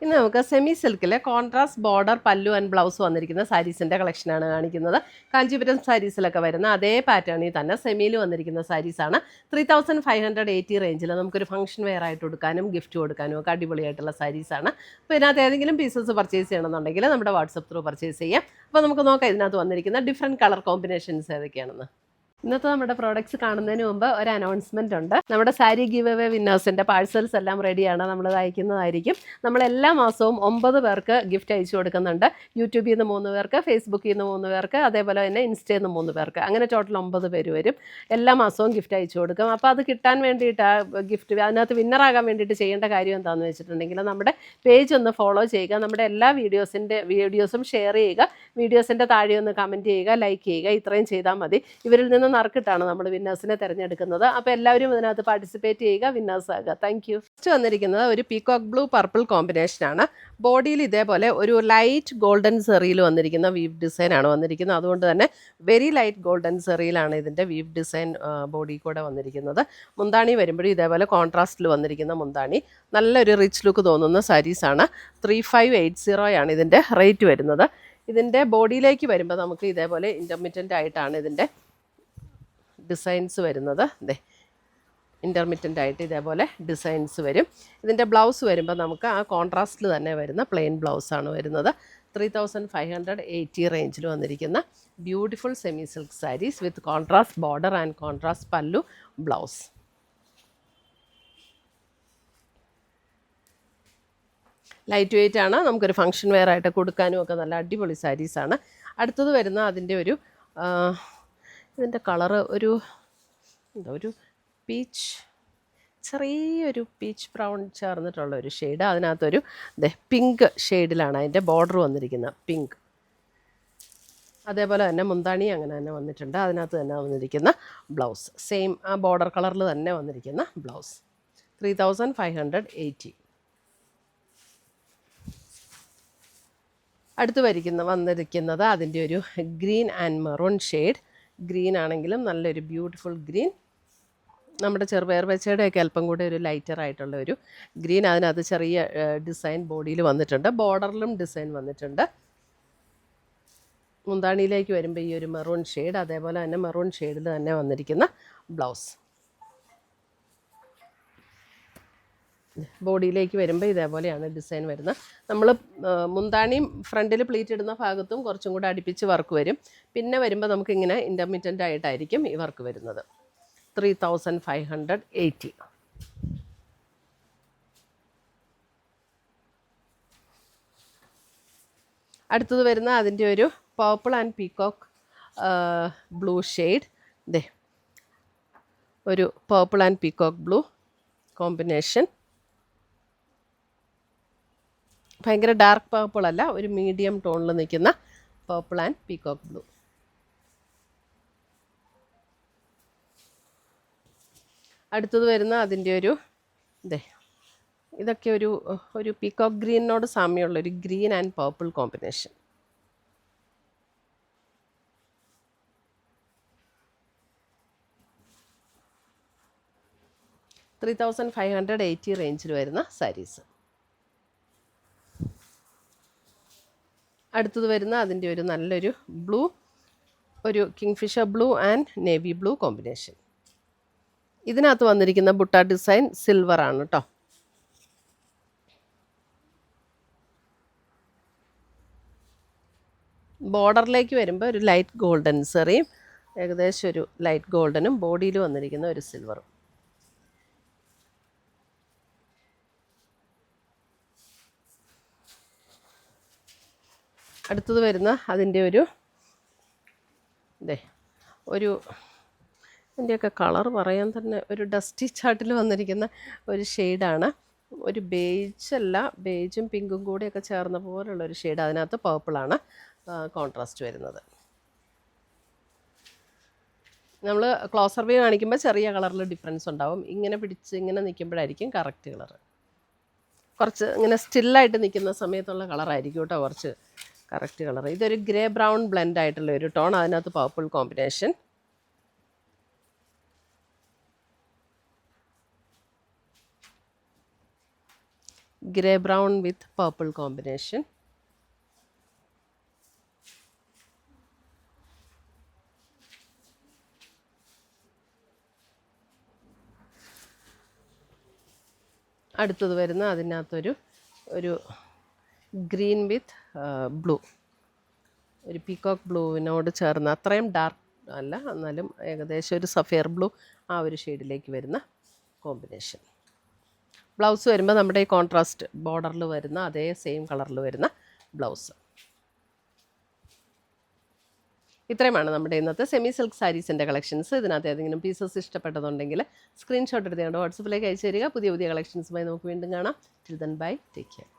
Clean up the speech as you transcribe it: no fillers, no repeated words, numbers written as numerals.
ഇന്ന് നമുക്ക് semi സിൽക്കിലെ contrast border പല്ലു ആൻഡ് ബ്ലൗസ് വന്നിരിക്കുന്ന സാരീസിൻ്റെ കളക്ഷനാണ് കാണിക്കുന്നത്. കാഞ്ചീപുരം സാരീസിലൊക്കെ വരുന്ന അതേ പാറ്റേണിൽ തന്നെ സെമിയിൽ വന്നിരിക്കുന്ന സാരീസാണ്. 3580 റേഞ്ചിൽ നമുക്കൊരു ഫംഗ്ഷൻ വെയർ ആയിട്ട് കൊടുക്കാനും ഗിഫ്റ്റ് കൊടുക്കാനും ഒക്കെ അടിപൊളിയായിട്ടുള്ള സാരീസാണ്. അപ്പോൾ ഇതിനകത്ത് ഏതെങ്കിലും പീസസ് പർച്ചേസ് ചെയ്യണമെന്നുണ്ടെങ്കിൽ നമ്മുടെ വാട്സപ്പ് ത്രൂ പർച്ചേസ് ചെയ്യാം. അപ്പോൾ നമുക്ക് നോക്കാം ഇതിനകത്ത് വന്നിരിക്കുന്ന ഡിഫറെൻറ്റ് കളർ കോമ്പിനേഷൻസ് ഏതൊക്കെയാണെന്ന്. ഇന്നത്തെ നമ്മുടെ പ്രോഡക്റ്റ്സ് കാണുന്നതിന് മുമ്പ് ഒരു അനൗൺസ്മെൻറ്റ് ഉണ്ട്. നമ്മുടെ സാരി ഗിവ് അവേ വിന്നേഴ്സിൻ്റെ പാഴ്സൽസ് എല്ലാം റെഡിയാണ്, നമ്മൾ അയക്കുന്നതായിരിക്കും. നമ്മളെല്ലാ മാസവും 9 പേർക്ക് ഗിഫ്റ്റ് അയച്ചു കൊടുക്കുന്നുണ്ട്. യൂട്യൂബിൽ നിന്ന് 3 പേർക്ക്, ഫേസ്ബുക്കിൽ നിന്ന് 3 പേർക്ക്, അതേപോലെ തന്നെ ഇൻസ്റ്റയിൽ നിന്ന് 3 പേർക്ക്, അങ്ങനെ ടോട്ടൽ 9 പേര് വരും. എല്ലാ മാസവും ഗിഫ്റ്റ് അയച്ചു കൊടുക്കും. അപ്പോൾ അത് കിട്ടാൻ വേണ്ടിയിട്ട് ഗിഫ്റ്റ് അതിനകത്ത് വിന്നറാകാൻ വേണ്ടിയിട്ട് ചെയ്യേണ്ട കാര്യം എന്താണെന്ന് വെച്ചിട്ടുണ്ടെങ്കിൽ നമ്മുടെ പേജ് ഒന്ന് ഫോളോ ചെയ്യുക, നമ്മുടെ എല്ലാ വീഡിയോസും ഷെയർ ചെയ്യുക, വീഡിയോസിൻ്റെ താഴെ ഒന്ന് കമൻറ്റ് ചെയ്യുക, ലൈക്ക് ചെയ്യുക. ഇത്രയും ചെയ്താൽ മതി. ഇവരിൽ നിന്ന് നറുക്കിട്ടാണ് നമ്മൾ വിന്നേഴ്സിനെ തിരഞ്ഞെടുക്കുന്നത്. അപ്പോൾ എല്ലാവരും ഇതിനകത്ത് പാർട്ടിസിപ്പേറ്റ് ചെയ്യുക, വിന്നേഴ്സ് ആകുക. Thank you. ഫസ്റ്റ് വന്നിരിക്കുന്നത് ഒരു പീകോക്ക് ബ്ലൂ പർപ്പിൾ കോമ്പിനേഷനാണ്. ബോഡിയിൽ ഇതേപോലെ ഒരു ലൈറ്റ് ഗോൾഡൻ സെറിയിൽ വന്നിരിക്കുന്ന വീവ് ഡിസൈനാണ് വന്നിരിക്കുന്നത്. അതുകൊണ്ട് തന്നെ വെരി ലൈറ്റ് ഗോൾഡൻ സെറിയിലാണ് ഇതിൻ്റെ വീവ് ഡിസൈൻ ബോഡി കൂടെ വന്നിരിക്കുന്നത്. മുന്താണി വരുമ്പോഴും ഇതേപോലെ കോൺട്രാസ്റ്റിൽ വന്നിരിക്കുന്ന മുന്താണി. നല്ലൊരു റിച്ച് ലുക്ക് തോന്നുന്ന സാരീസാണ്. 3580 ഇതിൻ്റെ റേറ്റ് വരുന്നത്. ഇതിൻ്റെ ബോഡിയിലേക്ക് വരുമ്പോൾ നമുക്ക് ഇതേപോലെ ഇൻ്റർമിറ്റൻ്റ് ആയിട്ടാണ് ഇതിൻ്റെ ഡിസൈൻസ് വരുന്നത്. ഇൻ്റർമിറ്റൻ്റ് ആയിട്ട് ഇതേപോലെ ഡിസൈൻസ് വരും. ഇതിൻ്റെ ബ്ലൗസ് വരുമ്പോൾ നമുക്ക് ആ കോൺട്രാസ്റ്റിൽ തന്നെ വരുന്ന പ്ലെയിൻ ബ്ലൗസാണ് വരുന്നത്. 3580 റേഞ്ചിൽ വന്നിരിക്കുന്ന beautiful semi silk saris with contrast border and contrast pallu blouse. Light weight ആണ്, നമുക്കൊരു ഫംഗ്ഷൻ വെയർ ആയിട്ട് കൊടുക്കാനും ഒക്കെ നല്ല അടിപൊളി സാരീസാണ്. അടുത്തത് വരുന്ന അതിൻ്റെ ഇതിൻ്റെ കളറ് ഒരു പീച്ച്, ചെറിയൊരു പീച്ച് ബ്രൗൺ ചേർന്നിട്ടുള്ള ഒരു ഷെയ്ഡ്. അതിനകത്തൊരു പിങ്ക് ഷെയ്ഡിലാണ് അതിൻ്റെ ബോർഡർ വന്നിരിക്കുന്നത്, പിങ്ക്. അതേപോലെ തന്നെ മുന്താണി അങ്ങനെ തന്നെ വന്നിട്ടുണ്ട്. അതിനകത്ത് തന്നെ വന്നിരിക്കുന്ന ബ്ലൗസ് സെയിം ആ ബോർഡർ കളറിൽ തന്നെ വന്നിരിക്കുന്ന ബ്ലൗസ്. 3580. അടുത്ത് വന്നിരിക്കുന്നത് അതിൻ്റെ ഒരു green and maroon shade. Green ആണെങ്കിലും നല്ലൊരു ബ്യൂട്ടിഫുൾ ഗ്രീൻ. നമ്മുടെ ചെറുപയർ പച്ചയുടെയൊക്കെ അല്പം കൂടെ ഒരു ലൈറ്റർ ആയിട്ടുള്ള ഒരു ഗ്രീൻ. അതിനകത്ത് ചെറിയ ഡിസൈൻ ബോഡിയിൽ വന്നിട്ടുണ്ട്, ബോർഡറിലും ഡിസൈൻ വന്നിട്ടുണ്ട്. മുന്താണിയിലേക്ക് വരുമ്പോൾ ഈ ഒരു മെറൂൺ ഷെയ്ഡ്, അതേപോലെ തന്നെ മെറൂൺ ഷെയ്ഡിൽ തന്നെ വന്നിരിക്കുന്ന ബ്ലൗസ്. ബോഡിയിലേക്ക് വരുമ്പോൾ ഇതേപോലെയാണ് ഡിസൈൻ വരുന്നത്. നമ്മൾ മുന്താണിയും ഫ്രണ്ടിൽ പ്ലീറ്റ് ഇടുന്ന ഭാഗത്തും കുറച്ചും കൂടെ അടുപ്പിച്ച് വർക്ക് വരും. പിന്നെ വരുമ്പോൾ നമുക്കിങ്ങനെ ഇൻ്റർമിറ്റൻ്റ് ആയിട്ടായിരിക്കും ഈ വർക്ക് വരുന്നത്. 3580. അടുത്തത് വരുന്ന അതിൻ്റെ ഒരു purple and peacock blue shade. ഒരു purple and peacock blue combination. ഭയങ്കര ഡാർക്ക് പർപ്പിൾ അല്ല, ഒരു മീഡിയം ടോണിൽ നിൽക്കുന്ന പർപ്പിൾ ആൻഡ് പീകോക്ക് ബ്ലൂ. അടുത്തത് വരുന്ന അതിൻ്റെ ഒരു ഇതൊക്കെ ഒരു പീകോക്ക് ഗ്രീനിനോട് സാമ്യമുള്ളൊരു ഗ്രീൻ ആൻഡ് പർപ്പിൾ കോമ്പിനേഷൻ. $3580 റേഞ്ചിൽ വരുന്ന സാരീസ്. അടുത്തത് വരുന്ന അതിൻ്റെ ഒരു നല്ലൊരു ബ്ലൂ, ഒരു kingfisher blue and navy blue combination. ഇതിനകത്ത് വന്നിരിക്കുന്ന ബുട്ട ഡിസൈൻ സിൽവർ ആണ് കേട്ടോ. ബോർഡറിലേക്ക് വരുമ്പോൾ ഒരു ലൈറ്റ് ഗോൾഡൻ സെറിയും ഏകദേശം ഒരു ലൈറ്റ് ഗോൾഡനും ബോഡിയിൽ വന്നിരിക്കുന്ന ഒരു സിൽവറും. അടുത്തത് വരുന്ന അതിൻ്റെ ഇതിൻ്റെയൊക്കെ കളർ പറയാൻ തന്നെ ഒരു ഡസ്റ്റി ചാർട്ടിൽ വന്നിരിക്കുന്ന ഒരു ഷെയ്ഡാണ്. ഒരു ബേജല്ല, ബേജും പിങ്കും കൂടെയൊക്കെ ചേർന്ന പോലുള്ളൊരു ഷെയ്ഡ്. അതിനകത്ത് പർപ്പിളാണ് കോൺട്രാസ്റ്റ് വരുന്നത്. നമ്മൾ ക്ലോസർ വ്യൂ കാണിക്കുമ്പോൾ ചെറിയ കളറിൽ ഡിഫറൻസ് ഉണ്ടാവും. ഇങ്ങനെ ഇങ്ങനെ നിൽക്കുമ്പോഴായിരിക്കും കറക്റ്റ് കളർ. കുറച്ച് ഇങ്ങനെ സ്റ്റില്ലായിട്ട് നിൽക്കുന്ന സമയത്തുള്ള കളറായിരിക്കും കേട്ടോ കുറച്ച് കറക്റ്റ് കളർ. ഇതൊരു ഗ്രേ ബ്രൗൺ ബ്ലെൻഡ് ആയിട്ടുള്ള ഒരു ടോൺ. അതിനകത്ത് പർപ്പിൾ കോമ്പിനേഷൻ. ഗ്രേ ബ്രൗൺ വിത്ത് പർപ്പിൾ കോമ്പിനേഷൻ. അടുത്തത് വരുന്ന അതിനകത്തൊരു ഗ്രീൻ വിത്ത് ബ്ലൂ, ഒരു പീകോക്ക് ബ്ലൂവിനോട് ചേർന്ന്, അത്രയും ഡാർക്ക് അല്ല എന്നാലും ഏകദേശം ഒരു സഫയർ ബ്ലൂ ആ ഒരു ഷെയ്ഡിലേക്ക് വരുന്ന കോമ്പിനേഷൻ. ബ്ലൗസ് വരുമ്പോൾ നമ്മുടെ ഈ കോൺട്രാസ്റ്റ് ബോർഡറിൽ വരുന്ന അതേ സെയിം കളറിൽ വരുന്ന ബ്ലൗസ്. ഇത്രയുമാണ് നമ്മുടെ ഇന്നത്തെ സെമി സിൽക്ക് സാരീസിൻ്റെ കളക്ഷൻസ്. ഇതിനകത്ത് ഏതെങ്കിലും പീസസ് ഇഷ്ടപ്പെട്ടതുണ്ടെങ്കിൽ സ്ക്രീൻഷോട്ട് എടുത്തുകൊണ്ട് വാട്സപ്പിലേക്ക് അയച്ചു തരിക. പുതിയ കളക്ഷൻസുമായി നമുക്ക് വീണ്ടും കാണാം. Till then bye, take care.